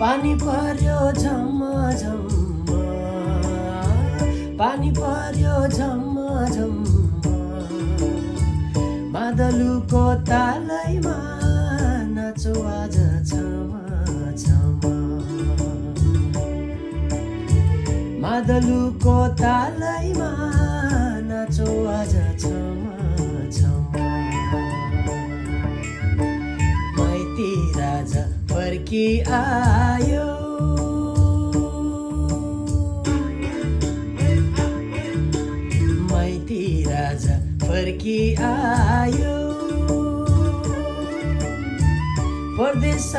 पानी पर्यो झमझम, पानी पर्यो झमझम, मादलुको तालैमा नाचो आज छम छम, मादलुको तालैमा नाचो आज छम छम। माइती राजा फर्की आयो, माइती राजा फर्की आयो, परदेश